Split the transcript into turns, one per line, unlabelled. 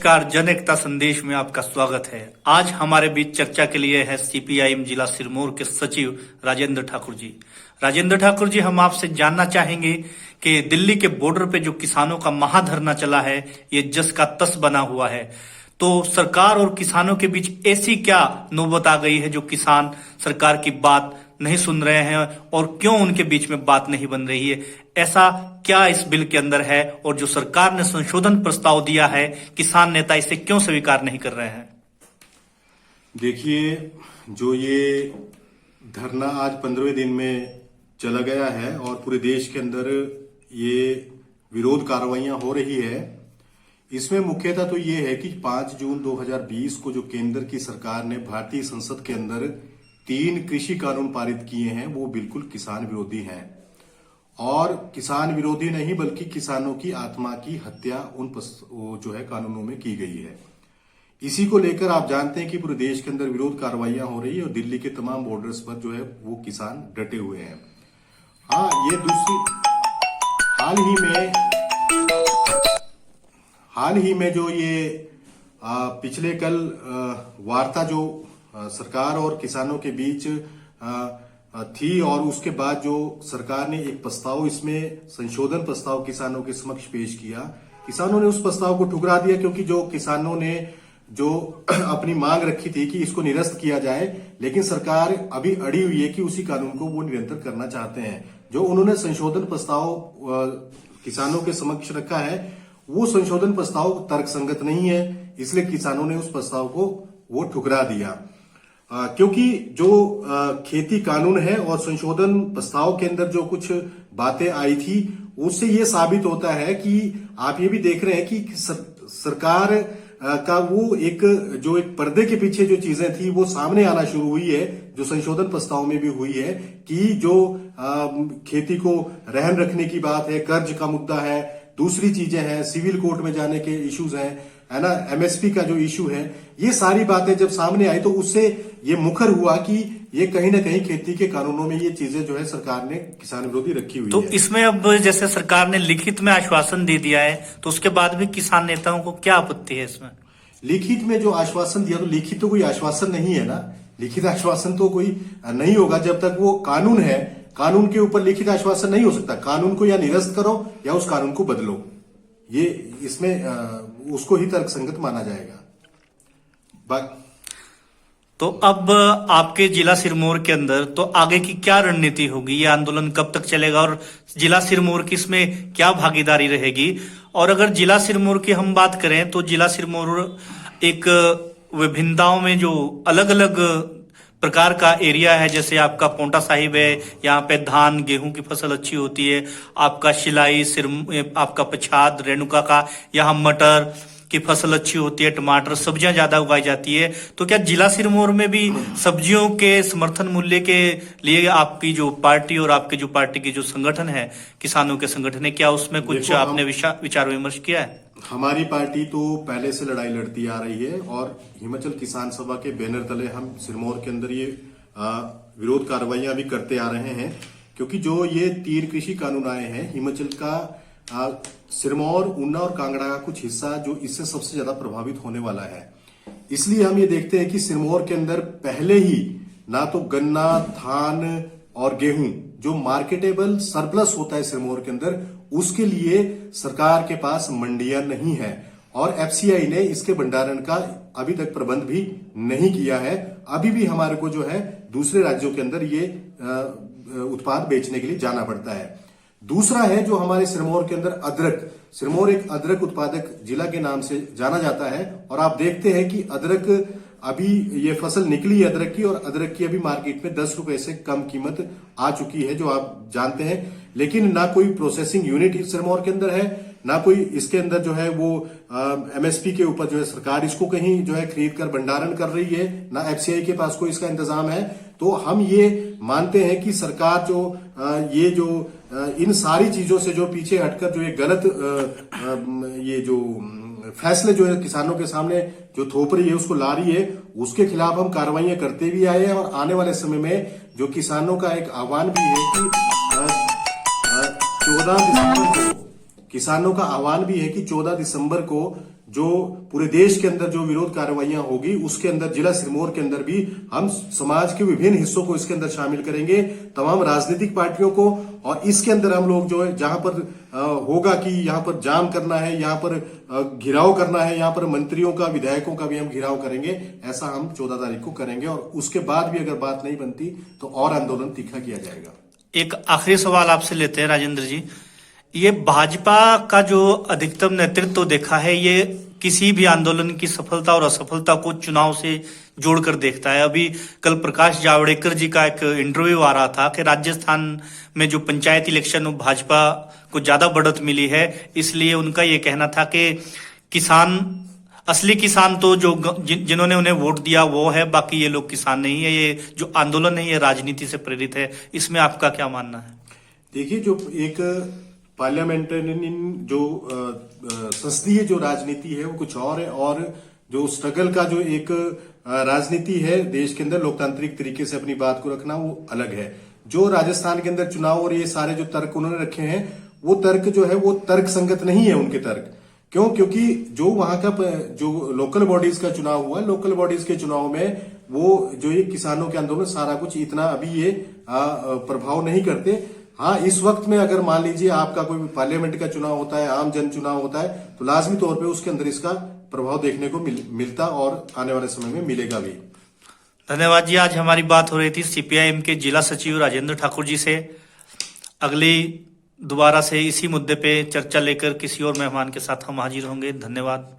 नमस्कार, जन एकता संदेश में आपका स्वागत है। आज हमारे बीच चर्चा के लिए है सीपीआईएम जिला सिरमौर के सचिव राजेंद्र ठाकुर जी। राजेंद्र ठाकुर जी, हम आपसे जानना चाहेंगे कि दिल्ली के बॉर्डर पे जो किसानों का महाधरना चला है, ये जस का तस बना हुआ है, तो सरकार और किसानों के बीच ऐसी क्या नौबत आ गई है जो किसान सरकार की बात नहीं सुन रहे हैं, और क्यों उनके बीच में बात नहीं बन रही है? ऐसा क्या इस बिल के अंदर है, और जो सरकार ने संशोधन प्रस्ताव दिया है, किसान नेता इसे क्यों स्वीकार नहीं कर रहे हैं?
देखिए, जो ये धरना आज 15वें दिन में चला गया है और पूरे देश के अंदर ये विरोध कार्रवाइयां हो रही है, इसमें मुख्यतः तो ये है कि 5 जून 2020 को जो केंद्र की सरकार ने भारतीय संसद के अंदर 3 कृषि कानून पारित किए हैं, वो बिल्कुल किसान विरोधी हैं। और किसान विरोधी नहीं, बल्कि किसानों की आत्मा की हत्या उन जो है कानूनों में की गई है। इसी को लेकर आप जानते हैं कि पूरे देश के अंदर विरोध कार्रवाइयां हो रही है और दिल्ली के तमाम बॉर्डर्स पर जो है वो किसान डटे हुए हैं। हाँ, ये दूसरी हाल ही में जो ये पिछले कल वार्ता जो सरकार और किसानों के बीच थी, और उसके बाद जो सरकार ने एक प्रस्ताव, इसमें संशोधन प्रस्ताव किसानों के समक्ष पेश किया, किसानों ने उस प्रस्ताव को ठुकरा दिया, क्योंकि जो किसानों ने जो अपनी मांग रखी थी कि इसको निरस्त किया जाए, लेकिन सरकार अभी अड़ी हुई है कि उसी कानून को वो निरंतर करना चाहते हैं। जो उन्होंने संशोधन प्रस्ताव किसानों के समक्ष रखा है, वो संशोधन प्रस्ताव तर्कसंगत नहीं है, इसलिए किसानों ने उस प्रस्ताव को वो ठुकरा दिया। क्योंकि जो खेती कानून है और संशोधन प्रस्ताव के अंदर जो कुछ बातें आई थी, उससे ये साबित होता है कि आप ये भी देख रहे हैं कि सरकार का वो एक पर्दे के पीछे जो चीजें थी वो सामने आना शुरू हुई है, जो संशोधन प्रस्ताव में भी हुई है, कि जो खेती को रहन रखने की बात है, कर्ज का मुद्दा है, दूसरी चीजें हैं, सिविल कोर्ट में जाने के इश्यूज हैं, है ना, एमएसपी का जो इशू है, ये सारी बातें जब सामने आई तो उससे ये मुखर हुआ कि ये कहीं ना कहीं खेती के कानूनों में ये चीजें जो है सरकार ने किसान विरोधी रखी हुई
तो
है।
इसमें अब जैसे सरकार ने लिखित में आश्वासन दे दिया है, तो उसके बाद भी किसान नेताओं को क्या आपत्ति है इसमें?
लिखित में जो आश्वासन दिया, तो लिखित तो कोई आश्वासन नहीं है ना, लिखित आश्वासन तो कोई नहीं होगा जब तक वो कानून है। कानून के ऊपर लिखित आश्वासन नहीं हो सकता। कानून को या निरस्त करो या उस कानून को बदलो, ये इसमें उसको ही तर्कसंगत माना जाएगा।
तो अब आपके जिला सिरमौर के अंदर तो आगे की क्या रणनीति होगी? ये आंदोलन कब तक चलेगा और जिला सिरमौर की इसमें क्या भागीदारी रहेगी? और अगर जिला सिरमौर की हम बात करें तो जिला सिरमौर एक विभिन्नताओं में जो अलग अलग प्रकार का एरिया है, जैसे आपका पोंटा साहिब है, यहाँ पे धान गेहूं की फसल अच्छी होती है, आपका शिलाई आपका पछाद रेणुका का यहाँ मटर की फसल अच्छी होती है, टमाटर सब्जियां ज्यादा उगाई जाती है। तो क्या जिला सिरमौर में भी सब्जियों के समर्थन मूल्य के लिए आपकी जो पार्टी और आपके जो पार्टी की जो संगठन है, किसानों के संगठन है, क्या उसमें कुछ आपने विचार विमर्श किया है?
हमारी पार्टी तो पहले से लड़ाई लड़ती आ रही है और हिमाचल किसान सभा के बैनर तले हम सिरमौर के अंदर ये विरोध कार्रवाइयां भी करते आ रहे हैं, क्योंकि जो ये 3 कृषि कानून आए हैं, हिमाचल का सिरमौर, ऊना और कांगड़ा का कुछ हिस्सा जो इससे सबसे ज्यादा प्रभावित होने वाला है। इसलिए हम ये देखते हैं कि सिरमौर के अंदर पहले ही ना तो गन्ना, धान और गेहूं जो मार्केटेबल सरप्लस होता है सिरमौर के अंदर, उसके लिए सरकार के पास मंडियां नहीं है और एफसीआई ने इसके भंडारण का अभी तक प्रबंध भी नहीं किया है। अभी भी हमारे को जो है दूसरे राज्यों के अंदर ये उत्पाद बेचने के लिए जाना पड़ता है। दूसरा है जो हमारे सिरमौर के अंदर अदरक, सिरमौर एक अदरक उत्पादक जिला के नाम से जाना जाता है, और आप देखते हैं कि अदरक अभी ये फसल निकली है अदरक की, और अदरक की अभी मार्केट में 10 रुपए से कम कीमत आ चुकी है, जो आप जानते हैं। लेकिन ना कोई प्रोसेसिंग यूनिट सिरमौर के अंदर है, ना कोई इसके अंदर जो है वो एमएसपी के ऊपर जो है सरकार इसको कहीं जो है खरीद कर भंडारण कर रही है, ना एफसीआई के पास कोई इसका इंतजाम है। तो हम ये मानते हैं कि सरकार जो ये जो इन सारी चीजों से जो पीछे हटकर जो ये गलत ये जो फैसले जो है किसानों के सामने जो थोप रही है, उसको ला रही है, उसके खिलाफ हम कार्रवाइयां करते भी आए हैं। और आने वाले समय में जो किसानों का एक आह्वान भी है कि 14 दिसंबर को किसानों का आह्वान भी है कि 14 दिसंबर को जो पूरे देश के अंदर जो विरोध कार्रवाइयां होगी उसके अंदर जिला सिरमौर के अंदर भी हम समाज के विभिन्न हिस्सों को इसके अंदर शामिल करेंगे, तमाम राजनीतिक पार्टियों को। और इसके अंदर हम लोग जो है जहां पर होगा कि यहाँ पर जाम करना है, यहाँ पर घिराव करना है, यहाँ पर मंत्रियों का विधायकों का भी हम घिराव करेंगे, ऐसा हम 14 तारीख को करेंगे। और उसके बाद भी अगर बात नहीं बनती तो और आंदोलन तीखा किया जाएगा।
एक आखिरी सवाल आपसे लेते हैं राजेंद्र जी, ये भाजपा का जो अधिकतम नेतृत्व देखा है, ये किसी भी आंदोलन की सफलता और असफलता को चुनाव से जोड़कर देखता है। अभी कल प्रकाश जावड़ेकर जी का एक इंटरव्यू आ रहा था कि राजस्थान में जो पंचायत इलेक्शन में भाजपा को ज्यादा बढ़त मिली है, इसलिए उनका ये कहना था कि किसान, असली किसान तो जो जिन्होंने उन्हें वोट दिया वो है, बाकी ये लोग किसान नहीं है। ये जो आंदोलन है ये राजनीति से प्रेरित है, इसमें आपका क्या मानना है?
देखिए, जो एक पार्लियामेंटेरियन जो संसदीय जो राजनीति है वो कुछ और है, और जो स्ट्रगल का जो एक राजनीति है देश के अंदर लोकतांत्रिक तरीके से अपनी बात को रखना, वो अलग है। जो राजस्थान के अंदर चुनाव और ये सारे जो तर्क उन्होंने रखे हैं, वो तर्क जो है वो तर्क संगत नहीं है उनके तर्क। क्यों? क्योंकि जो वहां का जो लोकल बॉडीज का चुनाव हुआ, लोकल बॉडीज के चुनाव में वो जो ये किसानों के आंदोलन सारा कुछ इतना अभी ये प्रभाव नहीं करते। हाँ, इस वक्त में अगर मान लीजिए आपका कोई पार्लियामेंट का चुनाव होता है, आम जन चुनाव होता है, तो लाजमी तौर पे उसके अंदर इसका प्रभाव देखने को मिलता और आने वाले समय में मिलेगा भी।
धन्यवाद जी। आज हमारी बात हो रही थी सीपीआईएम के जिला सचिव राजेंद्र ठाकुर जी से। अगली दोबारा से इसी मुद्दे पे चर्चा लेकर किसी और मेहमान के साथ हम हाजिर होंगे। धन्यवाद।